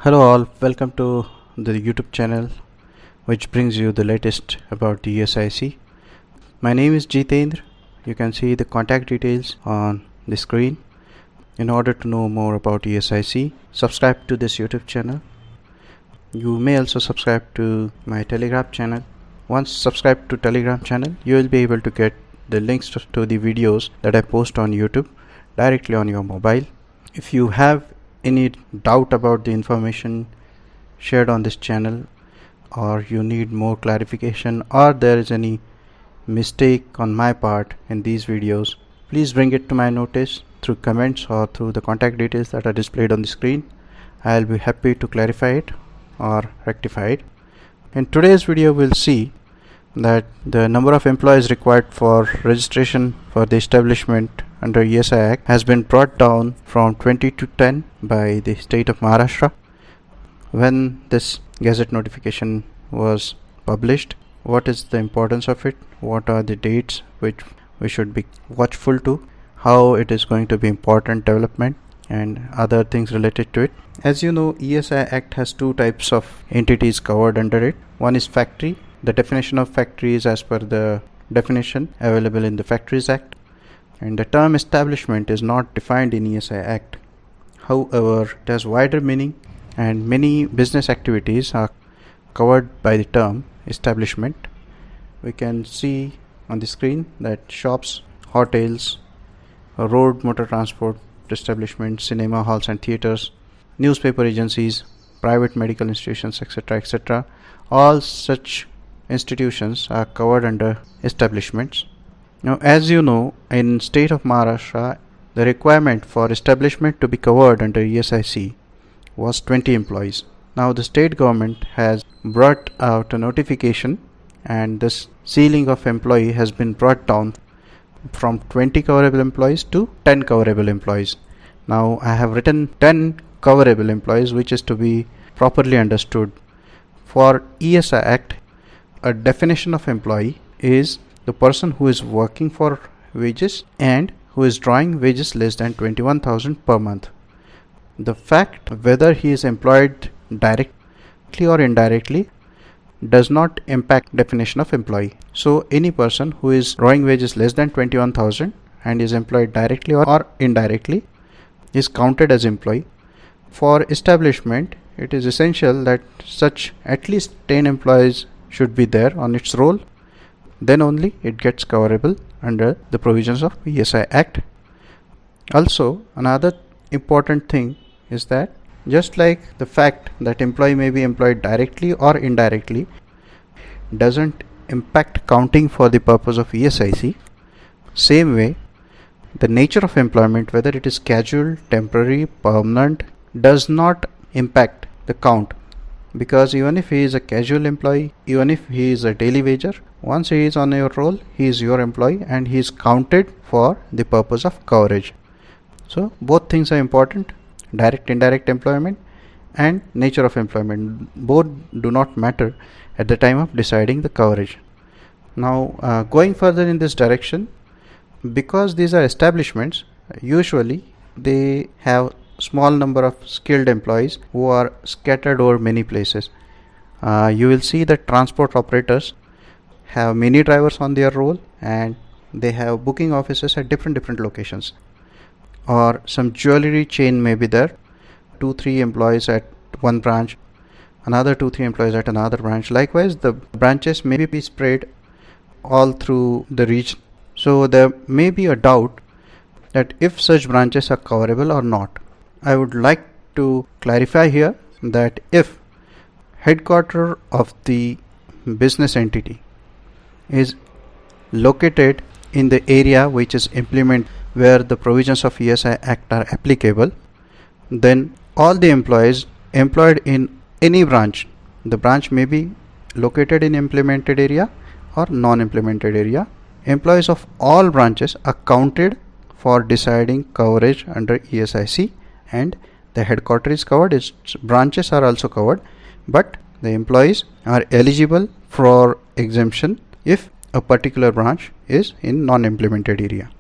Hello all, welcome to the YouTube channel which brings you the latest about the ESIC. My name is Jitendra. You can see the contact details on the screen. In order to know more about ESIC, subscribe to this YouTube channel. You may also subscribe to my Telegram channel. Once subscribed to Telegram channel, you will be able to get the links to the videos that I post on YouTube directly on your mobile. If you have any doubt about the information shared on this channel, or you need more clarification, or there is any mistake on my part in these videos, please bring it to my notice through comments or through the contact details that are displayed on the screen. I'll be happy to clarify it or rectify it. In today's video, we'll see that the number of employees required for registration for the establishment under ESI Act has been brought down from 20 to 10 by the state of Maharashtra. When this gazette notification was published, what is the importance of it, what are the dates which we should be watchful to, how it is going to be important development, and other things related to it. As you know, ESI Act has two types of entities covered under it. One is factory. The definition of factory is as per the definition available in the Factories Act, and the term establishment is not defined in ESI Act. However, it has wider meaning, and many business activities are covered by the term establishment. We can see on the screen that shops, hotels, road motor transport establishments, cinema halls and theaters, newspaper agencies, private medical institutions, etc., all such institutions are covered under establishments. Now, as you know, in state of Maharashtra, the requirement for establishment to be covered under ESIC was 20 employees. Now the state government has brought out a notification, and this ceiling of employee has been brought down from 20 coverable employees to 10 coverable employees. Now I have written 10 coverable employees, which is to be properly understood. For ESI Act, a definition of employee is the person who is working for wages and who is drawing wages less than 21,000 per month. The fact whether he is employed directly or indirectly does not impact definition of employee. So any person who is drawing wages less than 21,000 and is employed directly or indirectly is counted as employee. For establishment, it is essential that such at least 10 employees should be there on its roll. Then only it gets coverable under the provisions of ESI Act. Also, another important thing is that just like the fact that employee may be employed directly or indirectly doesn't impact counting for the purpose of ESIC, same way the nature of employment, whether it is casual, temporary, permanent, does not impact the count, because even if he is a casual employee, even if he is a daily wager, once he is on your roll, he is your employee and he is counted for the purpose of coverage. So both things are important: direct, indirect employment and nature of employment. Both do not matter at the time of deciding the coverage. Now going further in this direction, because these are establishments, usually they have small number of skilled employees who are scattered over many places. You will see that transport operators have many drivers on their roll, and they have booking offices at different locations. Or some jewelry chain may be there, 2-3 employees at one branch, another 2-3 employees at another branch. Likewise, the branches may be spread all through the region. So there may be a doubt that if such branches are coverable or not. I would like to clarify here that if headquarters of the business entity is located in the area which is implemented where the provisions of ESI Act are applicable, then all the employees employed in any branch, the branch may be located in implemented area or non-implemented area, employees of all branches are counted for deciding coverage under ESIC, and the headquarters is covered, its branches are also covered, but the employees are eligible for exemption if a particular branch is in non-implemented area.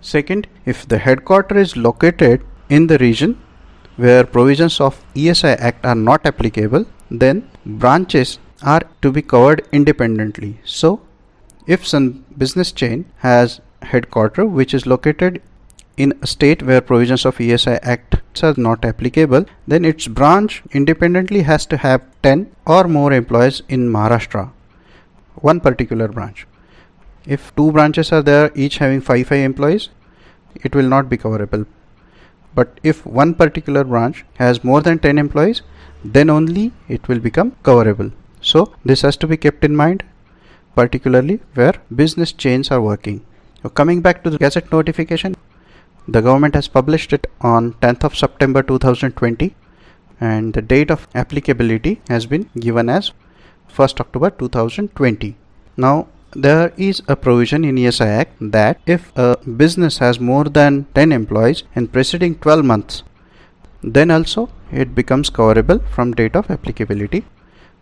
Second, if the headquarters is located in the region where provisions of ESI Act are not applicable, then branches are to be covered independently. So if some business chain has headquarters which is located in a state where provisions of ESI Act are not applicable, then its branch independently has to have 10 or more employees in Maharashtra, one particular branch. If two branches are there, each having 5 employees, it will not be coverable. But if one particular branch has more than 10 employees, then only it will become coverable. So this has to be kept in mind, particularly where business chains are working. So coming back to the Gazette notification, the government has published it on 10th of September 2020, and the date of applicability has been given as 1st October 2020. Now there is a provision in ESI Act that if a business has more than 10 employees in preceding 12 months, then also it becomes coverable from date of applicability.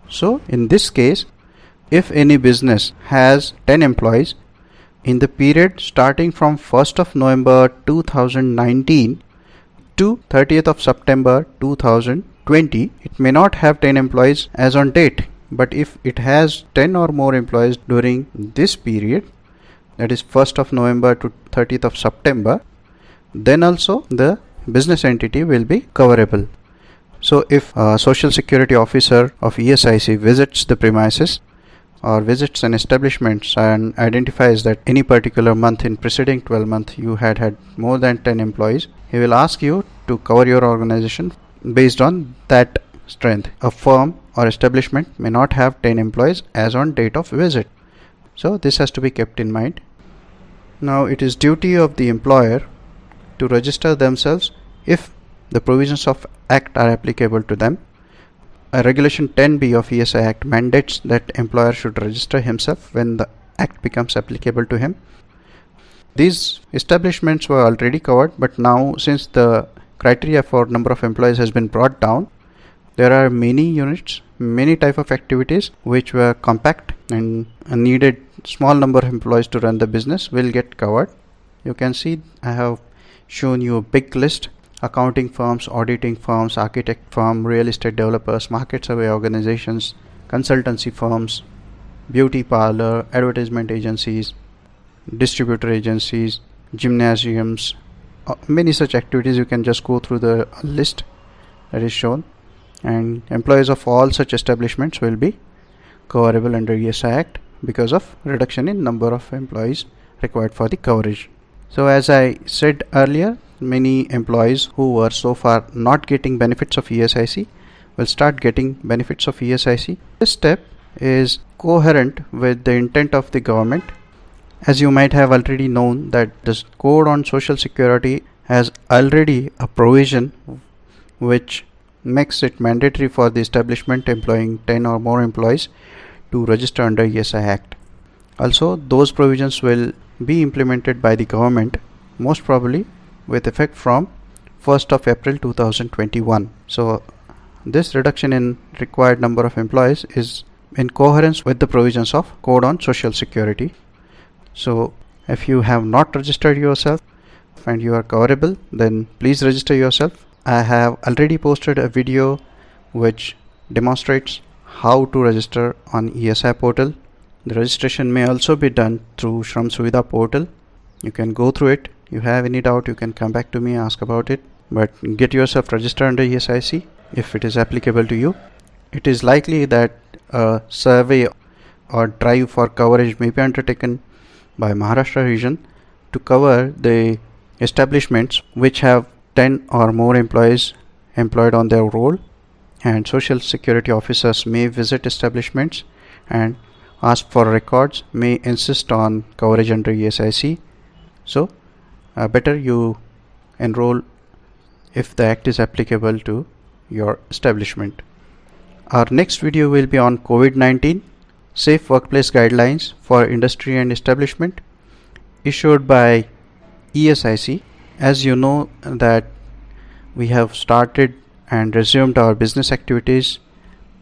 So in this case, if any business has 10 employees in the period starting from 1st of November 2019 to 30th of September 2020, it may not have 10 employees as on date. But if it has 10 or more employees during this period, that is 1st of November to 30th of September, then also the business entity will be coverable. So if a Social Security officer of ESIC visits the premises or visits an establishment and identifies that any particular month in preceding 12 months you had more than 10 employees, he will ask you to cover your organization based on that strength. A firm or establishment may not have 10 employees as on date of visit. So this has to be kept in mind. Now it is duty of the employer to register themselves if the provisions of Act are applicable to them. A Regulation 10B of ESI Act mandates that employer should register himself when the Act becomes applicable to him. These establishments were already covered, but now since the criteria for number of employees has been brought down, there are many units, many type of activities which were compact and needed small number of employees to run the business will get covered. You can see I have shown you a big list: accounting firms, auditing firms, architect firm, real estate developers, market survey organizations, consultancy firms, beauty parlor, advertisement agencies, distributor agencies, gymnasiums, many such activities. You can just go through the list that is shown, and employees of all such establishments will be coverable under ESI Act because of reduction in number of employees required for the coverage. So as I said earlier, many employees who were so far not getting benefits of ESIC will start getting benefits of ESIC. This step is coherent with the intent of the government. As you might have already known that this Code on Social Security has already a provision which makes it mandatory for the establishment employing 10 or more employees to register under ESI Act. Also, those provisions will be implemented by the government most probably with effect from 1st of April 2021. So this reduction in required number of employees is in coherence with the provisions of Code on Social Security. So if you have not registered yourself and you are coverable, then please register yourself. I have already posted a video which demonstrates how to register on ESI portal. The registration may also be done through Shram Suvidha portal. You can go through it. If you have any doubt, you can come back to me, ask about it. But get yourself registered under ESIC if it is applicable to you. It is likely that a survey or drive for coverage may be undertaken by Maharashtra region to cover the establishments which have 10 or more employees employed on their roll, and Social Security officers may visit establishments and ask for records, may insist on coverage under ESIC. So better you enroll if the act is applicable to your establishment. Our next video will be on COVID-19 Safe Workplace Guidelines for Industry and Establishment, issued by ESIC. As you know that we have started and resumed our business activities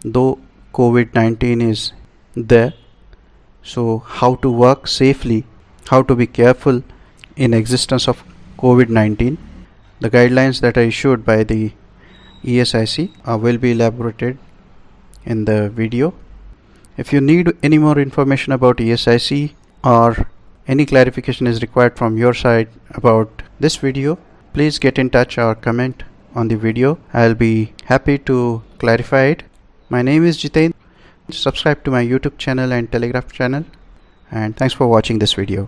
though COVID-19 is there. So how to work safely, how to be careful in existence of COVID-19. The guidelines that are issued by the ESIC will be elaborated in the video. If you need any more information about ESIC or any clarification is required from your side about this video, please get in touch or comment on the video. I'll be happy to clarify it. My name is Jitendra. Subscribe to my YouTube channel and Telegraph channel, and thanks for watching this video.